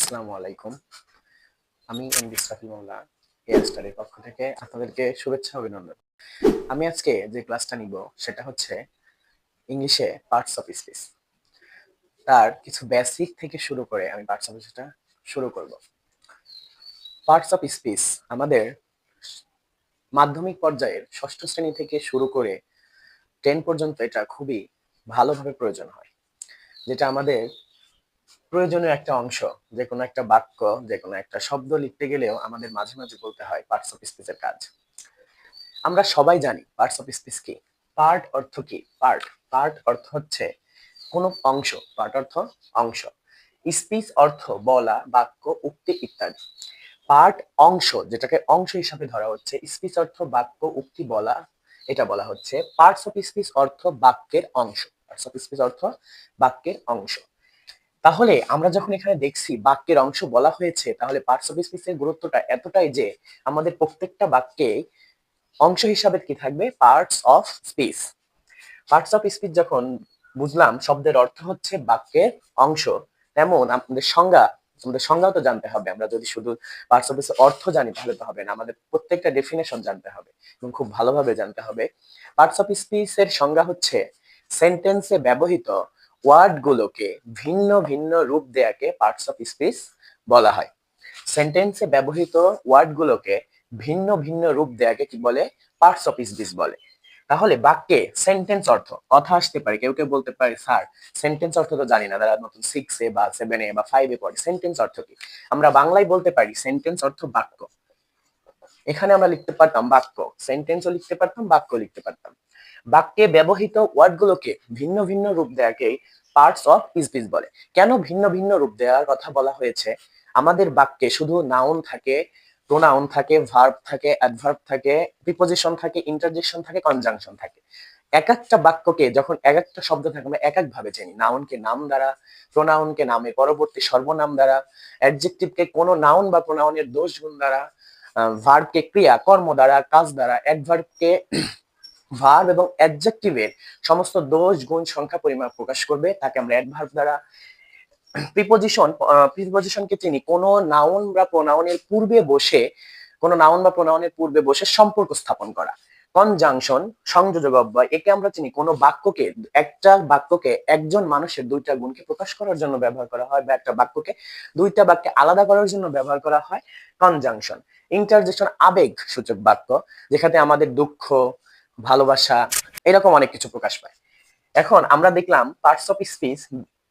আসসালামু আলাইকুম। আমি এমডি ইসরাফিল মাওলা এয়ার স্টাডির পক্ষ থেকে আপনাদেরকে শুভেচ্ছা অভিনন্দন। আমি আজকে যে ক্লাসটা নিব সেটা হচ্ছে ইংলিশে পার্টস অফ স্পিচ। তার কিছু বেসিক থেকে শুরু করে আমি পার্টস অফ স্পিচটা শুরু করব। পার্টস অফ স্পিচ আমাদের মাধ্যমিক পর্যায়ের ষষ্ঠ শ্রেণী থেকে শুরু করে 10 পর্যন্ত এটা খুবই ভালোভাবে প্রয়োজন হয়, যেটা আমাদের প্রয়োজনীয় একটা অংশ। যে কোনো একটা বাক্য, যে কোনো একটা শব্দ লিখতে গেলেও আমাদের মাঝে মাঝে বলতে হয় পার্টস অফ স্পিচের কাজ। আমরা সবাই জানি পার্টস অফ স্পিচ কি। পার্ট অর্থ কি? পার্ট পার্ট অর্থ হচ্ছে কোন অংশ। পার্ট অর্থ অংশ। স্পিচ অর্থ বলা, বাক্য, উক্তি ইত্যাদি। পার্ট অংশ, যেটাকে অংশ হিসাবে ধরা হচ্ছে। স্পিচ অর্থ বাক্য, উক্তি, বলা, এটা বলা হচ্ছে। পার্টস অফ স্পিচ অর্থ বাক্যের অংশ। পার্টস অফ স্পিচ অর্থ বাক্যের অংশ। তাহলে আমরা যখন এখানে দেখছি বাক্যের অংশ বলা হয়েছে, তাহলে পার্টস অফ স্পিচের গুরুত্বটা এতটাই যে আমাদের প্রত্যেকটা বাক্যে অংশ হিসাবে কি থাকবে? Parts of speech. Parts of speech যখন বুঝলাম শব্দের অর্থ হচ্ছে বাক্যের অংশ, তেমন আমাদের সংজ্ঞাও তো জানতে হবে। আমরা যদি শুধু পার্টস অফ স্পিচের অর্থ জানি তাহলে তো হবে না, আমাদের প্রত্যেকটা ডেফিনেশন জানতে হবে এবং খুব ভালোভাবে জানতে হবে। পার্টস অফ স্পিচের সংজ্ঞা হচ্ছে সেন্টেন্সে ব্যবহৃত ওয়ার্ডগুলোকে ভিন্ন ভিন্ন রূপ দেয়াকে পার্টস অফ স্পিচ বলা হয়। সেন্টেন্সে ব্যবহৃত ওয়ার্ডগুলোকে ভিন্ন ভিন্ন রূপ দেয়াকে কি বলে? পার্টস অফ স্পিচ বলে। তাহলে বাক্যে সেন্টেন্স অর্থ কথা আসতে পারে। কেউ কেউ বলতে পারে, স্যার সেন্টেন্স অর্থ তো জানি না, যারা নতুন 6 এ বা 7 এ বা 5 এ পড়ে সেন্টেন্স অর্থ কি। আমরা বাংলায় বলতে পারি সেন্টেন্স অর্থ বাক্য। এখানে আমরা লিখতে পারতাম বাক্য, সেন্টেন্সও লিখতে পারতাম, বাক্য লিখতে পারতাম। বাক্যে ব্যবহৃত ওয়ার্ডগুলোকে ভিন্ন ভিন্ন রূপ দেয়াকে পার্টস অফ স্পিচ বলে। কেন ভিন্ন ভিন্ন রূপ দেওয়ার কথা বলা হয়েছে? আমাদের বাক্যে শুধু নাউন থাকে, প্রোনাউন থাকে, ভার্ব থাকে, অ্যাডভার্ব থাকে, প্রিপোজিশন থাকে, ইন্টারজেকশন থাকে, কনজাংশন থাকে। এক একটা বাক্যকে যখন এক একটা শব্দ থাকে আমরা এক এক ভাবে চিনি। নাউনকে নাম দ্বারা, প্রোনাউনকে নামে পরবর্তী সর্বনাম দ্বারা, অ্যাডজেক্টিভকে কোনো নাউন বা প্রোনাউনের দোষ গুণ দ্বারা, ভার্বকে ক্রিয়া কর্ম দ্বারা, কাজ দ্বারা, অ্যাডভার্বকে ভার্ব এবং অ্যাডজেক্টিভের সমস্ত দোষ গুণ সংখ্যা পরিমাপ প্রকাশ করবে, তাকে আমরা অ্যাডভার্ব দ্বারা। প্রিপোজিশনকে চিনি কোনো নাউন বা প্রোনাউনের পূর্বে বসে, কোনো নাউন বা প্রোনাউনের পূর্বে বসে সম্পর্ক স্থাপন করা। কনজাংশন সংযোজক অব্যয়, একে আমরা চিনি কোনো বাক্যকে, একটা বাক্যকে একজন মানুষের দুইটা গুণকে প্রকাশ করার জন্য ব্যবহার করা হয়, বা একটা বাক্যকে দুইটা বাক্যে আলাদা করার জন্য ব্যবহার করা হয় কনজাংশন। ইন্টারজেকশন আবেগ সূচক বাক্য, যেখানে আমাদের দুঃখ, ভালোবাসা, এরকম অনেক কিছু প্রকাশ পায়। এখন আমরা দেখলাম পার্টস অফ স্পিচ,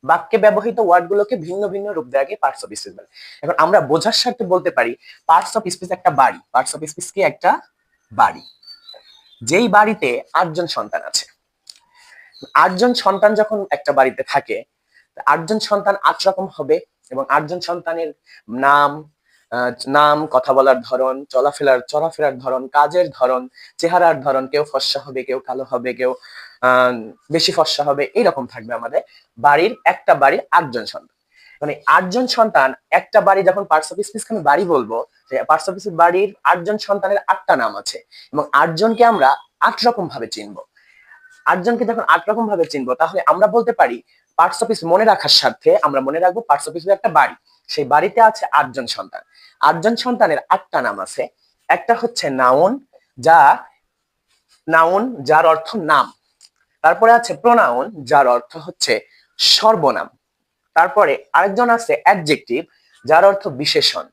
বাক্যে ব্যবহৃত ওয়ার্ডগুলোকে ভিন্ন ভিন্ন রূপ দেওয়াকে পার্টস অফ স্পিচ বলে। এখন আমরা বোঝার স্বার্থে বলতে পারি পার্টস অফ স্পিচ একটা বাড়ি। পার্টস অফ স্পিচ কি? একটা বাড়ি। যেই বাড়িতে 8জন সন্তান আছে। 8জন সন্তান যখন একটা বাড়িতে থাকে, 8জন সন্তান 8 রকম হবে এবং 8জন সন্তানের নাম, নাম, কথা বলার ধরন, চলাফেরার ধরন, কাজের ধরন, চেহারার ধরন, কেউ ফর্সা হবে, কেউ কালো হবে, কেউ বেশি ফর্সা হবে, এইরকম থাকবে আমাদের বাড়ির, একটা বাড়ির 8জন সন্তান। মানে 8জন সন্তান একটা বাড়ি। যখন পার্টস অফ স্পিচ আমি বাড়ি বলবো, পার্টস অফ স্পিচ বাড়ির 8জন সন্তানের 8টা নাম আছে এবং 8জনকে আমরা 8 রকম ভাবে চিনবো। 8জনকে যখন 8 রকম ভাবে চিনবো, তাহলে আমরা বলতে পারি পার্টস অফ স্পিচ মনে রাখার স্বার্থে আমরা মনে রাখবো পার্টস অফ স্পিচ একটা বাড়ি। সেই বাড়িতে আছে 8জন সন্তান। 8জন সন্তানের 8টা নাম আছে। একটা হচ্ছে নাউন, যা নাউন যার অর্থ নাম। তারপরে আছে প্রোনাউন, যার অর্থ হচ্ছে সর্বনাম। তারপরে আরেকজন আছে অ্যাডজেক্টিভ, যার অর্থ বিশেষণ।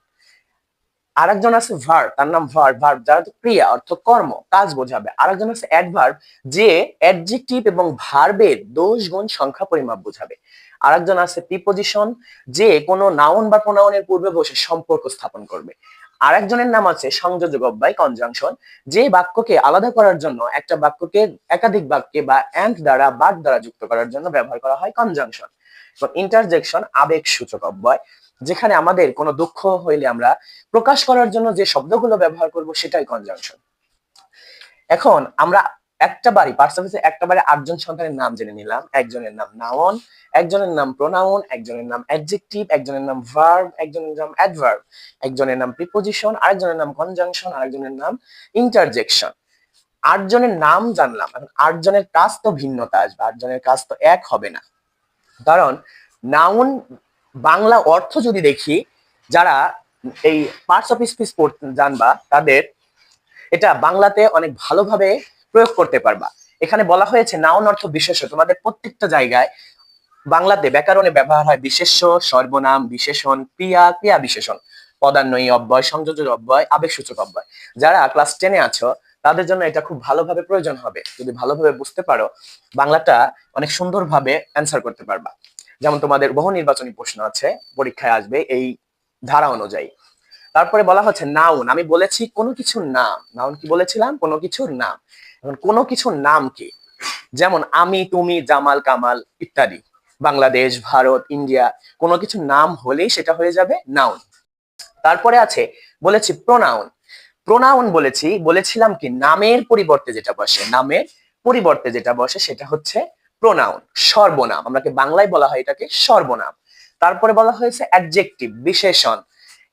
আরেকজন আছে ভার্ব, তার নাম ভার্ব, যার অর্থ ক্রিয়া, অর্থ কর্ম, কাজ বোঝাবে। আরেকজন আছে অ্যাডভার্ব, যে অ্যাডজেক্টিভ এবং ভার্বের দোষ গুণ সংখ্যা পরিমাপ বোঝাবে। আরেকজন আছে প্রিপোজিশন, যে কোনো নাউন বা প্রোনাউনের পূর্বে বসে সম্পর্ক স্থাপন করবে। আরেকজনের নাম আছে সংযোজক অব্যয়, কনজাংশন, যে বাক্যকে আলাদা করার জন্য, একটা বাক্যকে একাধিক বাক্যে বা এন্ড দ্বারা, বাট দ্বারা যুক্ত করার জন্য ব্যবহার করা হয় কনজাংশন। এবং ইন্টারজেকশন আবেগ সূচক অব্যয়, যেখানে আমাদের কোনো দুঃখ হইলে আমরা প্রকাশ করার জন্য যে শব্দগুলো ব্যবহার করব সেটাই কনজাংশন। এখন আমরা একটা বাড়ি, পার্টস অফ স্পিচে একটা বাড়ি 8জন সন্তানের নাম জেনে নিলাম। একজনের নাম নাউন, একজনের নাম প্রোনাউন, একজনের নাম অ্যাডজেক্টিভ, একজনের নাম ভার্ব, একজনের নাম অ্যাডভার্ব, একজনের নাম প্রিপোজিশন, আরেকজনের নাম কনজাংশন, আরেকজনের নাম ইন্টারজেকশন। 8জনের নাম জানলাম। এখন 8জনের কাজ তো ভিন্নতা আসবে, 8জনের কাজ তো এক হবে না। কারণ নাউন বাংলা অর্থ যদি দেখি, যারা এই পার্টস অফ স্পিচ জানবা তাদের এটা বাংলাতে অনেক ভালোভাবে প্রয়োগ করতে পারবা। এখানে বলা হয়েছে নাউন অর্থ বিশেষ্য। তোমাদের প্রত্যেকটা জায়গায় বাংলাতে ব্যাকরণে ব্যবহার হয় বিশেষ্য, সর্বনাম, বিশেষণ, ক্রিয়া, ক্রিয়া বিশেষণ, পদান্বয়ী অব্যয়, সংযোজক অব্যয়, আবেগসূচক অব্যয়। যারা ক্লাস 10-এ আছো তাদের জন্য এটা খুব ভালোভাবে প্রয়োজন হবে। যদি ভালোভাবে বুঝতে পারো বাংলাটা অনেক সুন্দরভাবে অ্যান্সার করতে পারবা। যেমন তোমাদের বহু নির্বাচনী প্রশ্ন আছে, পরীক্ষায় আসবে এই ধারা অনুযায়ী। তারপরে বলা হচ্ছে নাউন। আমি বলেছি কোনো কিছুর নাম। নাউন কি বলেছিলাম? কোনো কিছুর নাম। এখন কোনো কিছুর নাম কি? যেমন আমি, তুমি, জামাল, কামাল ইত্যাদি। বাংলাদেশ, ভারত, ইন্ডিয়া, কোনো কিছু নাম হলেই সেটা হয়ে যাবে নাউন। তারপরে আছে বলেছি প্রোনাউন। প্রোনাউন বলেছিলাম কি নামের পরিবর্তে যেটা বসে, নামের পরিবর্তে যেটা বসে সেটা হচ্ছে প্রোনাউন, সর্বনাম। আমাকে বাংলায় বলা হয় এটাকে সর্বনাম। তারপরে বলা হয়েছে অ্যাডজেক্টিভ, বিশেষণ।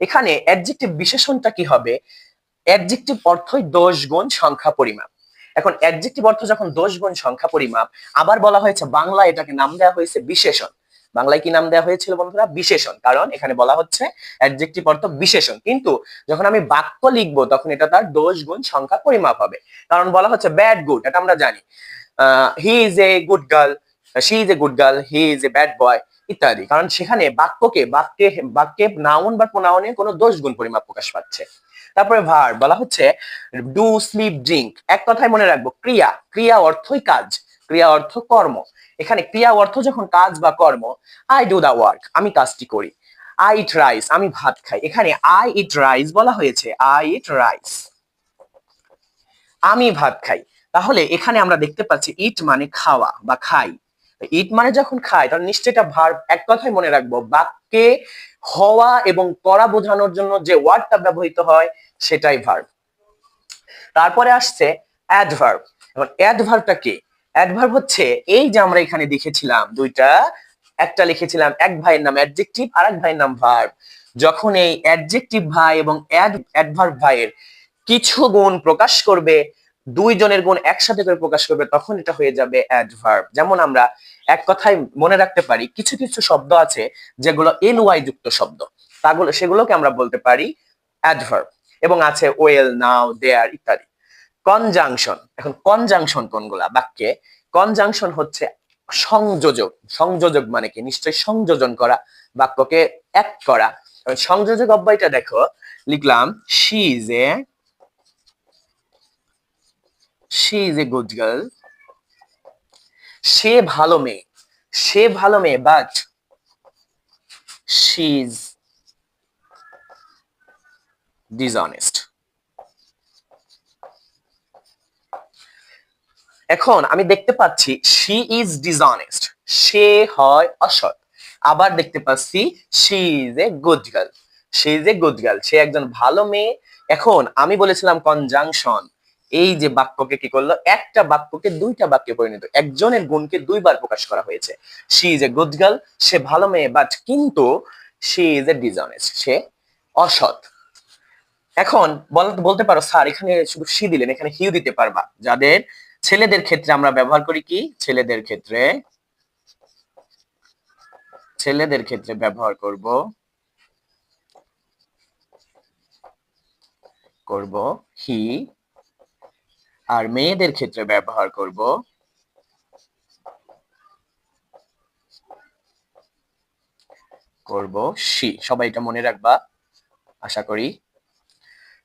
এখানে অ্যাডজেক্টিভ বিশেষণটা কি হবে? অ্যাডজেক্টিভ অর্থই দোষ গুণ সংখ্যা পরিমাপ। এখন অ্যাডজেক্টিভ অর্থ যখন দোষ গুণ সংখ্যা পরিমাপ, আবার বলা হয়েছে বাংলা এটাকে নাম দেওয়া হয়েছে বিশেষণ। বাংলায় কি নাম দেওয়া হয়েছিল বন্ধুরা? বিশেষণ। কারণ এখানে বলা হচ্ছে অ্যাডজেক্টিভ অর্থ বিশেষণ, কিন্তু যখন আমি বাক্য লিখবো তখন এটা তার দোষ গুণ সংখ্যা পরিমাপ হবে। কারণ বলা হচ্ছে ব্যাড গুড, এটা আমরা জানি। He is a good girl, she is a good girl, he is a bad boy ইত্যাদি। কারণ সেখানে বাক্যে নাউন বা প্রোনাউনে কোনো দোষ গুণ পরিমাপ প্রকাশ পাচ্ছে। তারপরে ভার্ব বলা হচ্ছে ডু, স্লিপ, ড্রিঙ্ক। এক কথায় মনে রাখবো ক্রিয়া। ক্রিয়া অর্থই কাজ, ক্রিয়া অর্থ কর্ম। এখানে ক্রিয়া অর্থ যখন কাজ বা কর্ম, আই ডু দা ওয়ার্ক, আমি কাজটি করি। আই ইট রাইস, আমি ভাত খাই। এখানে আই ইট রাইস বলা হয়েছে, আই ইট রাইস, আমি ভাত খাই। তাহলে এখানে আমরা দেখতে পাচ্ছি ইট মানে খাওয়া বা খাই। ইট মানে যখন খাই তাহলে নিশ্চয়ই এটা ভার্ব। এক কথায় মনে রাখবো বাক্যে হওয়া এবং করা বোঝানোর জন্য যে ওয়ার্ডটা ব্যবহৃত হয় সেটাই ভার্ব। তারপরে আসছে অ্যাডভার্ব। এখন অ্যাডভার্বটা কি? অ্যাডভার্ব হচ্ছে এই যে আমরা এখানে দেখেছিলাম দুইটা, একটা লিখেছিলাম এক ভাইয়ের নাম অ্যাডজেক্টিভ আর এক ভাইয়ের নাম ভার্ব। যখন এই অ্যাডজেক্টিভ ভাই এবং অ্যাডভার্ব ভাইয়ের কিছু গুণ প্রকাশ করবে, দুইজনের গুণ একসাথে করে প্রকাশ করবে, তখন এটা হয়ে যাবে অ্যাডভার্ব। যেমন আমরা এক কথায় মনে রাখতে পারি কিছু কিছু শব্দ আছে যেগুলো এল ওয়াই যুক্ত শব্দ, সেগুলোকে আমরা বলতে পারি অ্যাডভার্ব। এবং আছে ওয়েল, নাও, দেয়ার ইত্যাদি। কনজাংশন। এখন কনজাংশন কোনগুলা বাক্যে? কনজাংশন হচ্ছে সংযোজক। সংযোজক মানে কি? নিশ্চয়ই সংযোজন করা, বাক্যকে এক করা। সংযোজক অব্যয়টা দেখো, লিখলাম she is a good girl. সে ভালো মেয়ে, সে ভালো মেয়ে, বাট শি ইজ ডিসঅনেস্ট। এখন আমি দেখতে পাচ্ছি শি ইজ ডিসঅনেস্ট, সে হয় অসৎ। আবার দেখতে পাচ্ছি she is a good girl, she is a good girl, সে একজন ভালো মেয়ে। এখন আমি বলেছিলাম কনজাংশন, এই যে বাক্যকে কি করলো, একটা বাক্যকে দুইটা বাক্যে পরিণত, একজনের গুণকে দুইবার প্রকাশ করা হয়েছে। She is a good girl, সে ভালো মেয়ে, বাট কিন্তু শি ইজ এ ডিসঅনেস্ট, সে অসৎ। এখন বলতে পারো স্যার এখানে শুধু সি দিলেন, এখানে হিউ দিতে পারবা। যাদের ছেলেদের ক্ষেত্রে আমরা ব্যবহার করি কি? ছেলেদের ক্ষেত্রে ব্যবহার করব হি, আর মেয়েদের ক্ষেত্রে ব্যবহার করব সি। সবাই এটা মনে রাখবা আশা করি।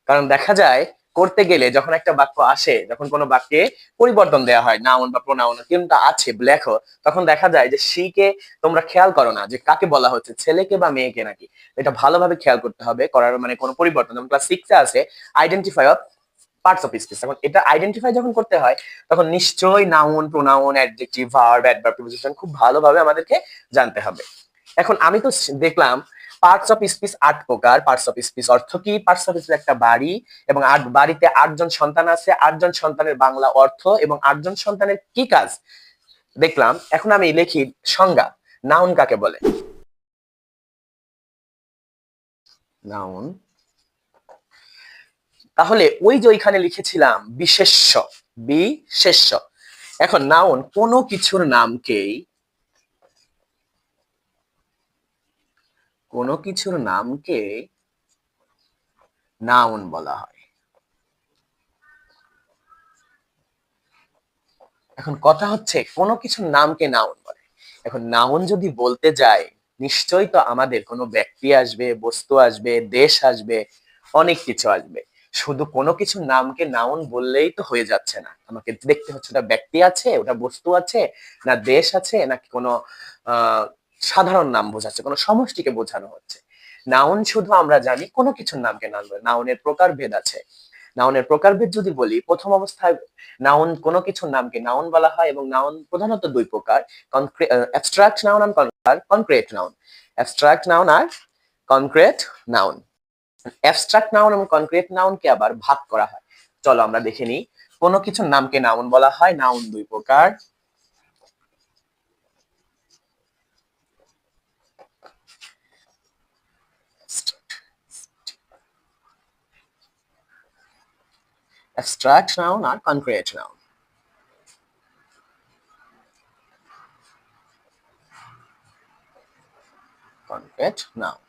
কারণ দেখা যায় করতে গেলে যখন একটা বাক্য আসে, যখন কোনো বাক্যে পরিবর্তন দেওয়া হয়, নাউন বা প্রোনাউন কিন্তু আছে লেখো, তখন দেখা যায় যে সি কে তোমরা খেয়াল করো না যে কাকে বলা হচ্ছে, ছেলেকে বা মেয়েকে নাকি। এটা ভালোভাবে খেয়াল করতে হবে, করার মানে কোনো পরিবর্তন। যেমন ক্লাস 6-এ আছে identify of parts of speech. এখন এটা আইডেন্টিফাই যখন করতে হয় তখন নিশ্চয়ই noun, pronoun, adjective, verb, adverb, preposition খুব ভালোভাবে আমাদেরকে জানতে হবে। এখন আমি তো দেখলাম পার্টস অফ স্পিচ 8 প্রকার। পার্টস অফ স্পিচ অর্থ কি? পার্টস অফ স্পিচ একটা বাড়ি, এবং বাড়িতে 8জন সন্তান আছে। 8জন সন্তানের বাংলা অর্থ এবং 8জন সন্তানের কি কাজ দেখলাম। এখন আমি লিখি সংজ্ঞা, নাউন কাকে বলে? নাউন, তাহলে ওই যে ওইখানে লিখেছিলাম বিশেষ্য, বিশেষ্য। এখন নাউন কোনো কিছুর নামকেই কোনো কিছুর নামকে নাউন বলা হয়। এখন কথা হচ্ছে কোনো কিছুর নামকে নাউন বলে। এখন নাউন যদি বলতে যাই, নিশ্চয়ই তো আমাদের কোনো ব্যক্তি আসবে, বস্তু আসবে, দেশ আসবে, অনেক কিছু আসবে। শুধু কোনো কিছুর নামকে নাউন বললেই তো হয়ে যাচ্ছে না, আমাকে দেখতে হচ্ছে ওটা ব্যক্তি আছে, ওটা বস্তু আছে, না দেশ আছে, নাকি কোনো আহ সাধারণ নাম বোঝাচ্ছে, কোনো সমষ্টিকে বোঝানো হচ্ছে। নাউন শুধু আমরা জানি কোনো কিছুর নামকে নাউন বলে। নাউনের প্রকারভেদ আছে। নাউনের প্রকারভেদ যদি বলি, প্রথম অবস্থায় নাউন কোনো কিছুর নামকে নাউন বলা হয়, এবং নাউন প্রধানত দুই প্রকার: অ্যাবস্ট্রাক্ট নাউন আর কনক্রিট নাউন। অ্যাবস্ট্রাক্ট নাউন আর কনক্রিট নাউন। অ্যাবস্ট্রাক্ট নাউন এবং কনক্রিট নাউনকে আবার ভাগ করা হয়। চলো আমরা দেখে নিই। কোনো কিছুর নামকে নাউন বলা হয়, নাউন দুই প্রকার: অ্যাবস্ট্রাক্ট নাউন আর কনক্রিট নাউন। Concrete noun.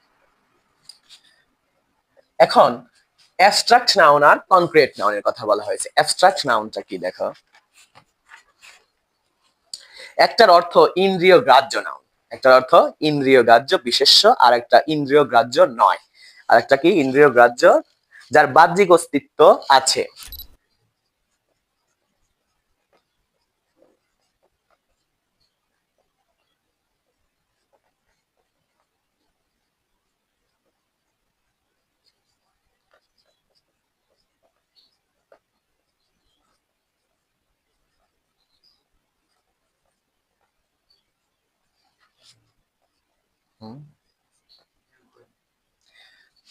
এখন অ্যাবস্ট্রাক্ট নাউন আর কনক্রিট নাউনের কথা বলা হয়েছে। অ্যাবস্ট্রাক্ট নাউনটা কি দেখো। একটার অর্থ ইন্দ্রিয় গ্রাহ্য নাউন, একটার অর্থ ইন্দ্রিয় গ্রাহ্য বিশেষ্য, আর একটা ইন্দ্রিয় গ্রাহ্য নয়, আর একটা কি ইন্দ্রিয় গ্রাহ্য যার বাহ্যিক অস্তিত্ব আছে।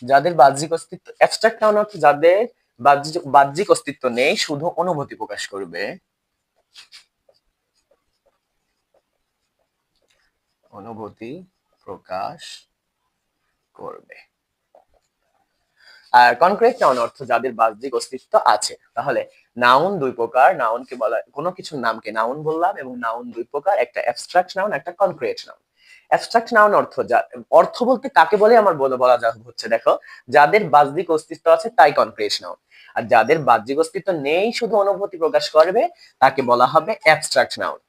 যাদের বাহ্যিক অস্তিত্ব, অ্যাবস্ট্রাক্ট নাউন অর্থ যাদের বাহ্যিক অস্তিত্ব নেই, শুধু অনুভূতি প্রকাশ করবে। অনুভূতি প্রকাশ করবে। আর কনক্রিট নাউন অর্থ যাদের বাহ্যিক অস্তিত্ব আছে। তাহলে নাউন দুই প্রকার, নাউনকে বলা, কোনো কিছুর নামকে নাউন বললাম, এবং নাউন দুই প্রকার: একটা অ্যাবস্ট্রাক্ট নাউন, একটা কনক্রিট নাউন। অ্যাবস্ট্রাক্ট নাউন অর্থ অর্থ বলতে কাকে বলে আমার বলা হচ্ছে দেখো, যাদের বাহ্যিক অস্তিত্ব আছে তাই কনক্রিট নাউন, আর যাদের বাহ্যিক অস্তিত্ব নেই, শুধু অনুভূতি প্রকাশ করবে, তাকে বলা হবে অ্যাবস্ট্রাক্ট নাউন।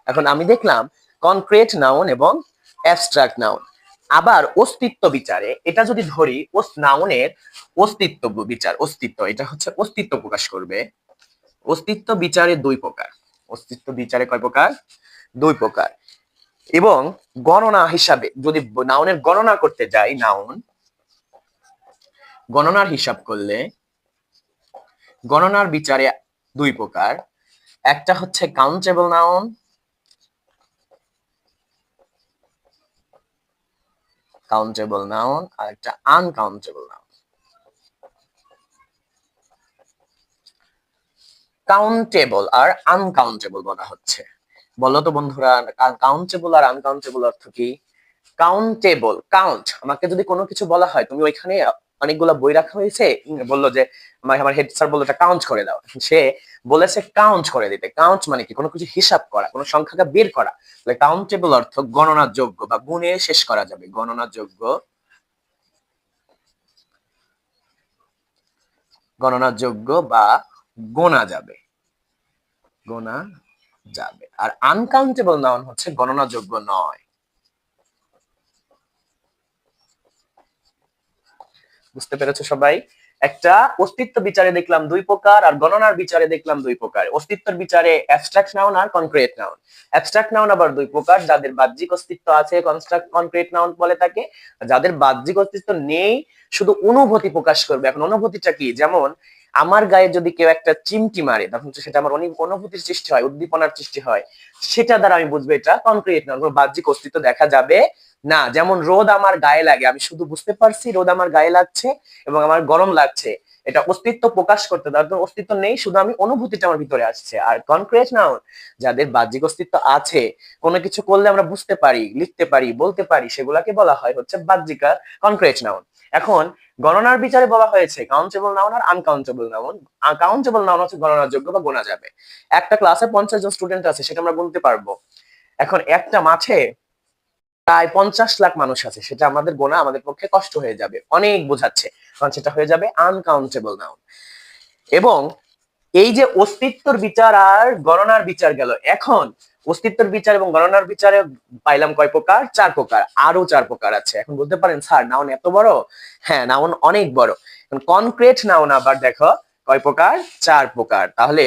এখন আমি দেখলাম কনক্রিট নাউন এবং অ্যাবস্ট্রাক্ট নাউন। আবার অস্তিত্ব বিচারে এটা যদি ধরি, নাউনের অস্তিত্ব বিচার, অস্তিত্ব এটা হচ্ছে অস্তিত্ব প্রকাশ করবে। অস্তিত্ব বিচারে দুই প্রকার। অস্তিত্ব বিচারে কয় প্রকার? দুই প্রকার। এবং গণনা হিসাবে যদি নাউনের গণনা করতে যাই, নাউন গণনার হিসাব করলে গণনার বিচারে দুই প্রকার: একটা হচ্ছে কাউন্টেবল নাউন, কাউন্টেবল নাউন, আর একটা আনকাউন্টেবল নাউন। কাউন্টেবল আর আনকাউন্টেবল বলা হচ্ছে। বলো তো বন্ধুরা, কাউন্টেবল আর আনকাউন্টেবল অর্থ কি? কাউন্টেবল, কাউন্ট, আমাকে যদি কোনো কিছু বলা হয়, তুমি ওইখানে অনেকগুলো বই রাখা হয়েছে, বললো যে আমার হেড স্যার বললো এটা কাউন্ট করে দাও, সে বলেছে কাউন্ট করে দিতে। কাউন্ট মানে কি? কোনো কিছু হিসাব করা, কোনো সংখ্যাকে বের করা। তাহলে কাউন্টেবল অর্থ গণনার যোগ্য বা গুণে শেষ করা যাবে, গণনার যোগ্য, গণনার যোগ্য বা গোনা যাবে, গোনা যাবে। আর আনকাউন্টেবল নাউন হচ্ছে গণনা যোগ্য নয়। বুঝতে পেরেছো সবাই? একটা অস্তিত্ব বিচারে দেখলাম দুই প্রকার, আর গণনার বিচারে দেখলাম দুই প্রকার। অস্তিত্বের বিচারে অ্যাবস্ট্রাক্ট নাউন আর কনক্রিট নাউন। অ্যাবস্ট্রাক্ট নাউন আবার দুই প্রকার: যাদের বাহ্যিক অস্তিত্ব আছে কনক্রিট নাউন বলে থাকে, যাদের বাহ্যিক অস্তিত্ব নেই, শুধু অনুভূতি প্রকাশ করবে। এখন অনুভূতিটা কি? যেমন আমার গায়ে যদি কেউ একটা চিমটি মারে, তখন সেটা আমার অনেক অনুভূতির সৃষ্টি হয়, উদ্দীপনার সৃষ্টি হয়, সেটা দ্বারা আমি বুঝবো এটা কনক্রিট নাউন। কোনো বাহ্যিক অস্তিত্ব দেখা যাবে না। যেমন রোদ আমার গায়ে লাগে, আমি শুধু বুঝতে পারছি রোদ আমার গায়ে লাগছে এবং আমার গরম লাগছে, এটা অস্তিত্ব প্রকাশ করতে, তার অস্তিত্ব নেই, শুধু আমি অনুভূতিটা আমার ভিতরে আসছে। আর কনক্রিট নাউন, যাদের বাহ্যিক অস্তিত্ব আছে, কোনো কিছু করলে আমরা বুঝতে পারি, লিখতে পারি, বলতে পারি, সেগুলাকে বলা হয় হচ্ছে বাহ্যিক কনক্রিট নাউন। এখন গণনার বিচারে বলা হয়েছে কাউন্টেবল নাউন আর আনকাউন্টেবল নাউন। কাউন্টেবল নাউন হচ্ছে গণনার যোগ্য বা গোনা যাবে। একটা ক্লাসে 50 জন স্টুডেন্ট আছে, সেটা আমরা গুনতে পারবো। এখন একটা মাঠে প্রায় 50 লাখ মানুষ আছে, সেটা আমাদের গোনা আমাদের পক্ষে কষ্ট হয়ে যাবে, অনেক বোঝাচ্ছে, কারণ সেটা হয়ে যাবে আনকাউন্টেবল নাউন। এবং এই যে অস্তিত্বর বিচার আর গণনার বিচার গেল, এখন অস্তিত্বর বিচার এবং গণনার বিচারে পাইলাম কয় প্রকার? 4 প্রকার। আরো 4 প্রকার আছে। এখন বলতে পারেন স্যার নাউন এত বড়? হ্যাঁ, নাউন অনেক বড়। কনক্রিট নাউন আবার দেখো কয় প্রকার? 4 প্রকার। তাহলে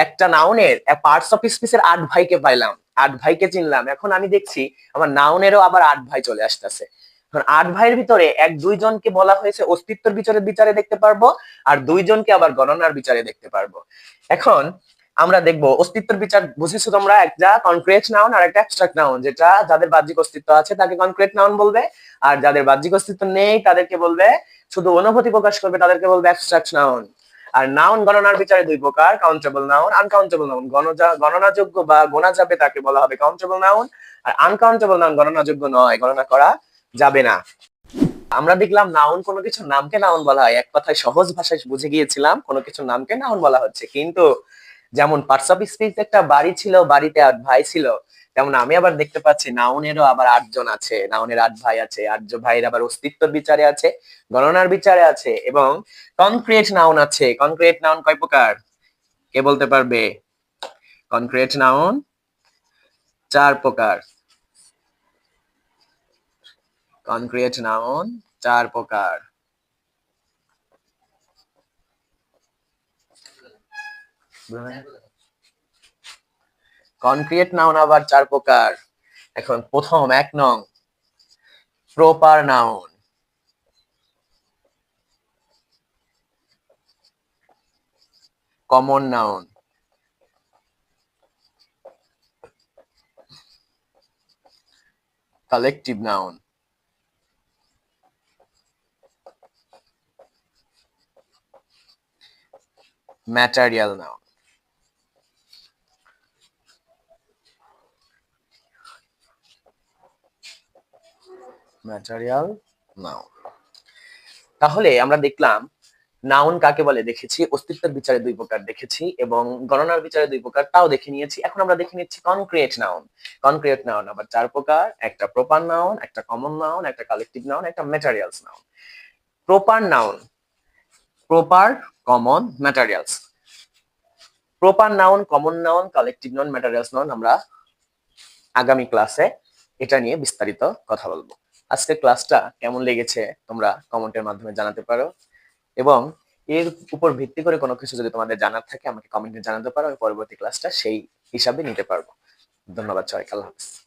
একটা নাউনের পার্টস অফ স্পিচের 8 ভাইকে পাইলাম, 8 ভাইকে চিনলাম। এখন আমি দেখছি আমার নাউনেরও আবার 8 ভাই চলে আসতেছে। এখন 8 ভাইয়ের ভিতরে 1-2 জনকে বলা হয়েছে অস্তিত্বর বিচারে দেখতে পারবো, আর 2 জনকে আবার গণনার বিচারে দেখতে পারবো। এখন আমরা দেখবো অস্তিত্বের বিচার বুঝেছো তোমরা, একটা কনক্রিট নাউন আর একটা অ্যাবস্ট্রাক্ট নাউন। যেটা যাদের বাহ্যিক অস্তিত্ব আছে তাকে কনক্রিট নাউন বলবে, আর যাদের বাহ্যিক অস্তিত্ব নেই তাদেরকে বলবে, শুধু অনুভূতি প্রকাশ করবে, তাদেরকে বলবে অ্যাবস্ট্রাক্ট নাউন। আর নাউন গণনার বিচারে 2 প্রকার, কাউন্টেবল নাউন, আনকাউন্টেবল নাউন। গণনাযোগ্য বা গোনা যাবে তাকে বলা হবে কাউন্টেবল নাউন, আর আনকাউন্টেবল নাউন গণনাযোগ্য নয়, গণনা করা যাবে না। আমরা দেখলাম নাউন কোনো কিছুর নামকে নাউন বলা হয়, এক কথায় সহজ ভাষায় বুঝে গিয়েছিলাম কোনো কিছুর নামকে নাউন বলা হচ্ছে। কিন্তু যেমন পার্টস অফ স্পিচ একটা বাড়ি ছিল, বাড়িতে 8 ভাই ছিল, তেমন আমি আবার দেখতে পাচ্ছি নাউনেরও আবার 8 জন আছে, নাউনের 8 ভাই আছে। 8 ভাইয়ের আবার অস্তিত্বর বিচারে আছে, গণনার বিচারে আছে, এবং কনক্রিট নাউন আছে। কনক্রিট নাউন কয় প্রকার কে বলতে পারবে? কনক্রিট নাউন 4 প্রকার। কনক্রিট নাউন 4 প্রকার। কনক্রিট নাউন আবার 4 প্রকার। এখন প্রথম 1 নং proper noun, common noun, collective noun, material noun. Material noun. তাহলে আমরা দেখলাম নাউন কাকে বলে দেখেছি, অস্তিত্বের বিচারে 2 প্রকার দেখেছি, এবং গণনার বিচারে 2 প্রকার তাও দেখে নিয়েছি। এখন আমরা দেখে নিচ্ছি কনক্রিট নাউন। কনক্রিট নাউন আবার 4 প্রকার, একটা প্রপার নাউন, একটা কমন নাউন, একটা কালেকটিভ নাউন, একটা materials noun. Proper noun, proper, common, materials. Proper noun, common noun, collective noun, materials noun আমরা আগামী ক্লাসে এটা নিয়ে বিস্তারিত কথা বলবো। আজকের ক্লাসটা কেমন লেগেছে তোমরা কমেন্টের মাধ্যমে জানাতে পারো, এবং এর উপর ভিত্তি করে কোনো কিছু যদি তোমাদের জানার থাকে আমাকে কমেন্টে জানাতে পারো, আমি পরবর্তী ক্লাসটা সেই হিসাবে নিতে পারবো। ধন্যবাদ সবাইকে, আল্লাহ হাফেজ।